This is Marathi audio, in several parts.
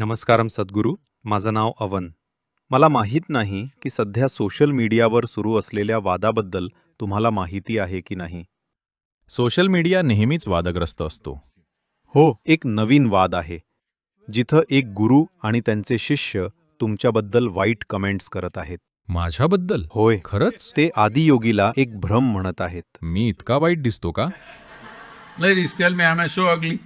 नमस्कारम सद्गुरू. माझं नाव अवन. मला माहीत नाही की सध्या सोशल मीडियावर सुरू असलेल्या वादाबद्दल तुम्हाला माहिती आहे की नाही. सोशल मीडिया नेहमीच वादग्रस्त असतो. हो, एक नवीन वाद आहे जिथं एक गुरु आणि त्यांचे शिष्य तुमच्याबद्दल वाईट कमेंट्स करत आहेत. माझ्याबद्दल? होय, खरंच? ते आदियोगीला एक भ्रम म्हणत आहेत. मी इतका वाईट दिसतो का? Ladies, tell me, am I so ugly?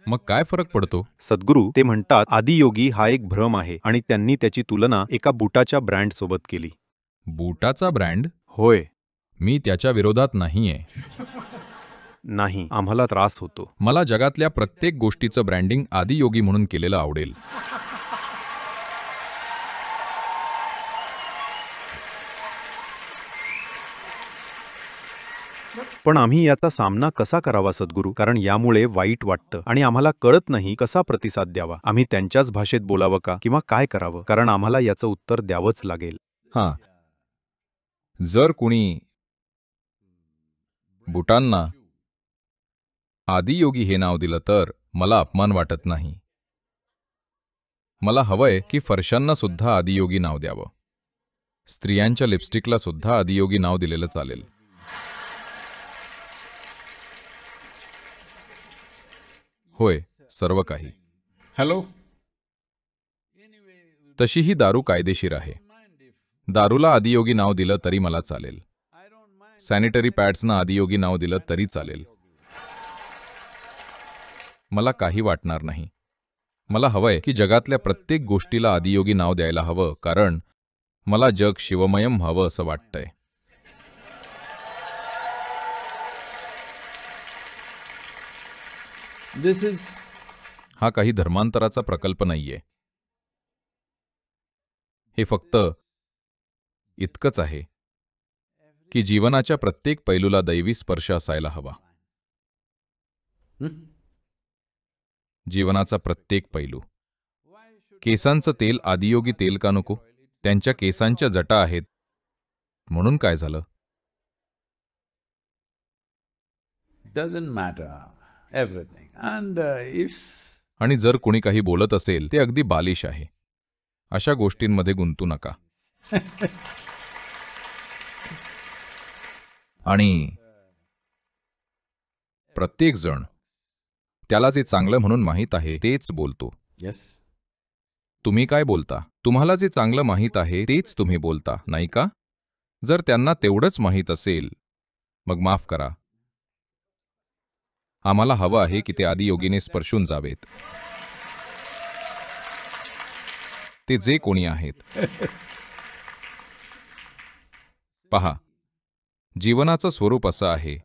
मग काय फरक पडतो? सद्गुरू ते म्हणतात आदियोगी हा एक भ्रम आहे आणि त्यांनी त्याची तुलना एका बुटाच्या ब्रँड सोबत केली. बुटाचा ब्रँड? होय. मी त्याच्या विरोधात नाहीये. नाही, आम्हाला त्रास होतो. मला जगातल्या प्रत्येक गोष्टीचं ब्रँडिंग आदियोगी म्हणून केलेलं आवडेल. पण आम्ही याचा सामना कसा करावा सद्गुरू? कारण यामुळे वाईट वाटतं आणि आम्हाला कळत नाही कसा प्रतिसाद द्यावा. आम्ही त्यांच्याच भाषेत बोलावं का किंवा काय करावं? कारण आम्हाला याचं उत्तर द्यावंच लागेल. हां. जर कुणी बुटांना आदियोगी हे नाव दिलं तर मला अपमान वाटत नाही. मला हवंय की फरशांना सुद्धा आदियोगी नाव द्यावं. स्त्रियांच्या लिपस्टिकला सुद्धा आदियोगी नाव दिलेलं चालेल. होय, सर्व काही. Hello? तशीही दारू कायदेशीर आहे. दारूला आदियोगी नाव दिलं तरी मला चालेल. सॅनिटरी पॅड्सना आदियोगी नाव दिलं तरी चालेल. मला काही वाटणार नाही. मला हवंय की जगातल्या प्रत्येक गोष्टीला आदियोगी नाव द्यायला हवं, कारण मला जग शिवमयम व्हावं असं वाटतंय. This is हा काही धर्मांतराचा प्रकल्प नाहीये. हे फक्त इतकंच आहे की जीवनाच्या प्रत्येक पैलूला दैवी स्पर्श असायला हवा. जीवनाचा प्रत्येक पैलू. केसांचं तेल आदियोगी तेल का नको? त्यांच्या केसांच्या जटा आहेत म्हणून काय झालं? doesn't matter. Everything. And if आणि जर कोणी काही बोलत असेल ते अगदी बालिश आहे. अशा गोष्टींमध्ये गुंतू नका. आणि प्रत्येक जण त्याला जे चांगलं म्हणून माहीत आहे तेच बोलतो. yes, तुम्ही काय बोलता? तुम्हाला जे चांगलं माहीत आहे तेच तुम्ही बोलता, नाही का? जर त्यांना तेवढंच माहीत असेल मग माफ करा. आम्हाला हवं आहे की ते आदियोगीने स्पर्शून जावेत. ते जे कोणी आहेत. पहा, जीवनाचं स्वरूप असं आहे.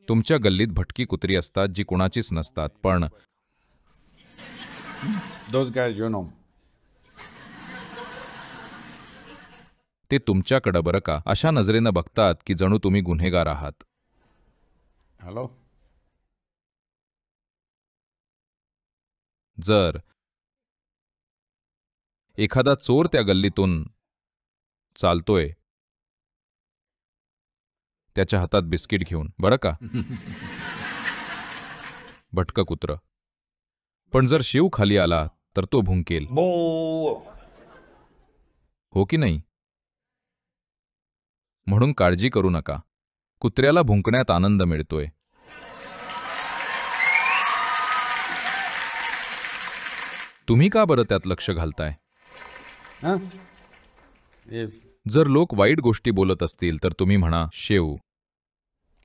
तुमच्या गल्लीत भटकी कुत्री असतात जी कुणाचीच नसतात, पण those guys, you know. ते तुमच्याकडं बरं का अशा नजरेनं बघतात की जणू तुम्ही गुन्हेगार आहात. Hello? जर एखादा चोर त्या गल्लीतून चालतोय त्याच्या हातात बिस्किट घेऊन, बरं का, भटकं कुत्रं, पण जर शिव खाली आला तर तो भुंकेल. हो की नाही? म्हणून काळजी करू नका. कुत्र्याला भुंकण्यात आनंद मिळतोय. तुम्ही का बरं त्यात लक्ष घालताय? Huh? If जर लोक वाईट गोष्टी बोलत असतील तर तुम्ही म्हणा शेव.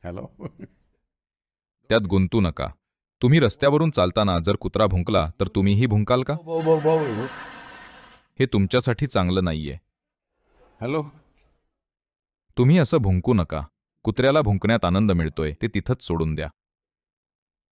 hello? त्यात गुंतू नका. तुम्ही रस्त्यावरून चालताना जर कुत्रा भुंकला तर तुम्हीही भुंकाल का? हे तुमच्यासाठी चांगलं नाहीये. Hello? तुम्ही असं भुंकू नका. कुत्र्याला भुंकण्यात आनंद मिळतोय ते तिथंच सोडून द्या.